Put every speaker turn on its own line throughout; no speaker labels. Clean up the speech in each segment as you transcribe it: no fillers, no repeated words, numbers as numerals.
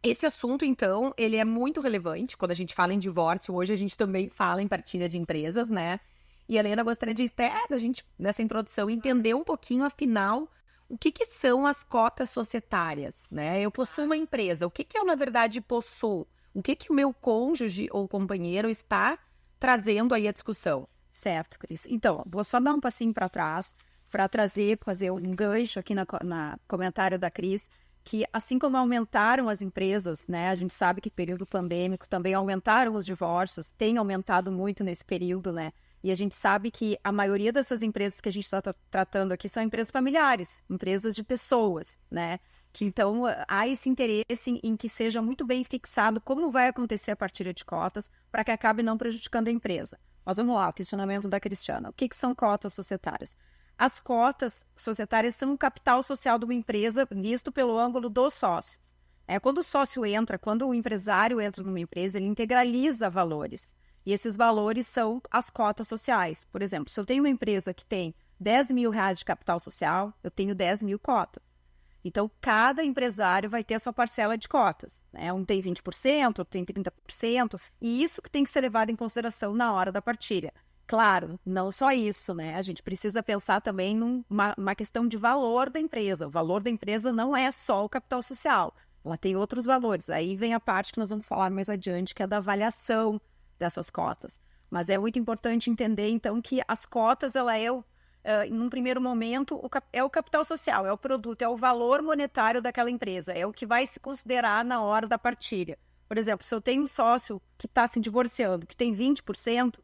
Esse assunto, então, ele é muito relevante. Quando a gente fala em divórcio, hoje a gente também fala em partilha de empresas, né? E a Helena gostaria de até, da gente, nessa introdução, entender um pouquinho, afinal, o que são as cotas societárias, né? Eu possuo uma empresa, o que eu, na verdade, possuo? O que o meu cônjuge ou companheiro está trazendo aí a discussão?
Certo, Cris. Então, vou só dar um passinho para trás para fazer um gancho aqui na comentário da Cris, que assim como aumentaram as empresas, né, a gente sabe que período pandêmico também aumentaram os divórcios, tem aumentado muito nesse período, né, e a gente sabe que a maioria dessas empresas que a gente está tratando aqui são empresas familiares, empresas de pessoas, né, que então há esse interesse em que seja muito bem fixado como vai acontecer a partilha de cotas para que acabe não prejudicando a empresa. Mas vamos lá, o questionamento da Cristiana. O que são cotas societárias? As cotas societárias são o capital social de uma empresa visto pelo ângulo dos sócios. Quando o sócio entra, quando o empresário entra numa empresa, ele integraliza valores. E esses valores são as cotas sociais. Por exemplo, se eu tenho uma empresa que tem 10 mil reais de capital social, eu tenho 10 mil cotas. Então, cada empresário vai ter a sua parcela de cotas, né? Um tem 20%, outro tem 30%, e isso que tem que ser levado em consideração na hora da partilha. Claro, não só isso, né? A gente precisa pensar também numa questão de valor da empresa. O valor da empresa não é só o capital social, ela tem outros valores. Aí vem a parte que nós vamos falar mais adiante, que é da avaliação dessas cotas. Mas é muito importante entender, então, que as cotas, ela é num primeiro momento, é o capital social, é o produto, é o valor monetário daquela empresa, é o que vai se considerar na hora da partilha. Por exemplo, se eu tenho um sócio que está se divorciando, que tem 20%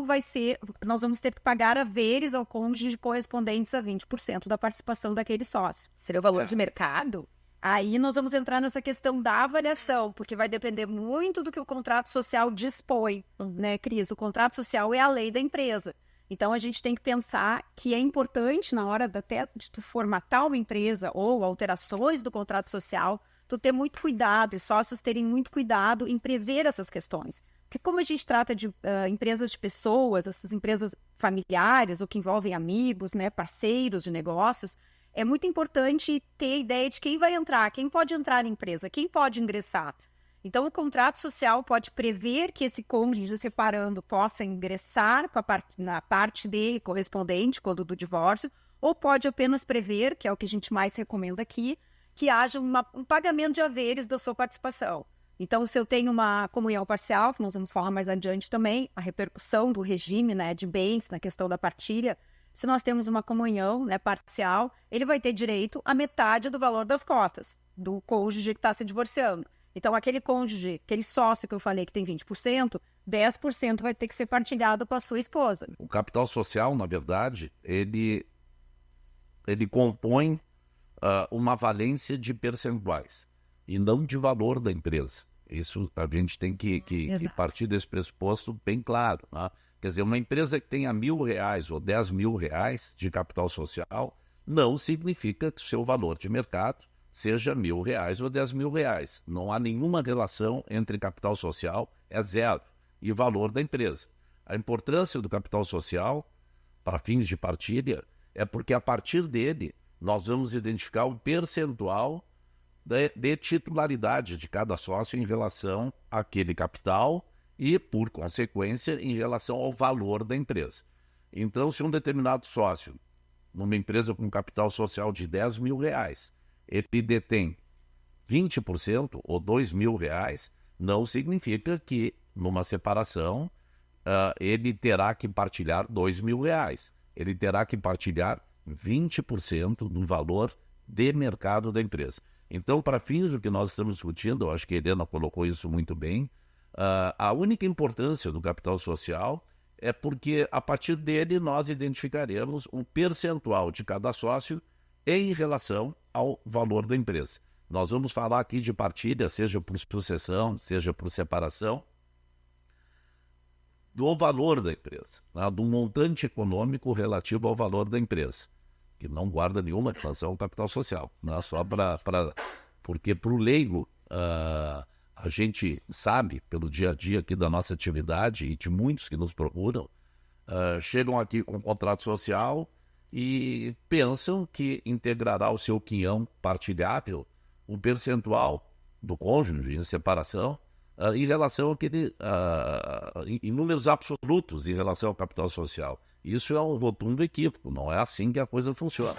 vai ser, nós vamos ter que pagar haveres ao cônjuge correspondentes a 20% da participação daquele sócio.
Seria o valor de mercado?
Aí nós vamos entrar nessa questão da avaliação, porque vai depender muito do que o contrato social dispõe, né, Cris? O contrato social é a lei da empresa. Então, a gente tem que pensar que é importante, na hora até de tu formatar uma empresa ou alterações do contrato social, tu ter muito cuidado e sócios terem muito cuidado em prever essas questões. Porque como a gente trata de empresas de pessoas, essas empresas familiares ou que envolvem amigos, né, parceiros de negócios, é muito importante ter a ideia de quem vai entrar, quem pode entrar na empresa, quem pode ingressar. Então, o contrato social pode prever que esse cônjuge separando possa ingressar na parte dele correspondente, quando do divórcio, ou pode apenas prever, que é o que a gente mais recomenda aqui, que haja um pagamento de haveres da sua participação. Então, se eu tenho uma comunhão parcial, que nós vamos falar mais adiante também, a repercussão do regime, né, de bens na questão da partilha, se nós temos uma comunhão, né, parcial, ele vai ter direito à metade do valor das cotas do cônjuge que está se divorciando. Então, aquele cônjuge, aquele sócio que eu falei que tem 20%, 10% vai ter que ser partilhado com a sua esposa.
O capital social, na verdade, ele compõe uma valência de percentuais e não de valor da empresa. Isso a gente tem que partir desse pressuposto bem claro, né? Quer dizer, uma empresa que tenha R$1.000 ou R$10.000 de capital social não significa que o seu valor de mercado seja R$1.000 ou R$10.000. Não há nenhuma relação entre capital social, é zero, e valor da empresa. A importância do capital social, para fins de partilha, é porque a partir dele nós vamos identificar o percentual de titularidade de cada sócio em relação àquele capital e, por consequência, em relação ao valor da empresa. Então, se um determinado sócio, numa empresa com capital social de R$10.000, ele detém 20% ou R$2.000, não significa que, numa separação, ele terá que partilhar R$2.000. Ele terá que partilhar 20% do valor de mercado da empresa. Então, para fins do que nós estamos discutindo, eu acho que a Helena colocou isso muito bem, a única importância do capital social é porque, a partir dele, nós identificaremos o percentual de cada sócio em relação ao valor da empresa. Nós vamos falar aqui de partilha, seja por sucessão, seja por separação, do valor da empresa, né? Do montante econômico relativo ao valor da empresa, que não guarda nenhuma relação ao capital social, né? Só porque para o leigo, a gente sabe, pelo dia a dia aqui da nossa atividade e de muitos que nos procuram, chegam aqui com um contrato social e pensam que integrará o seu quinhão partilhável o percentual do cônjuge em separação em relação àquele, em números absolutos em relação ao capital social. Isso é um rotundo equívoco, não é assim que a coisa funciona.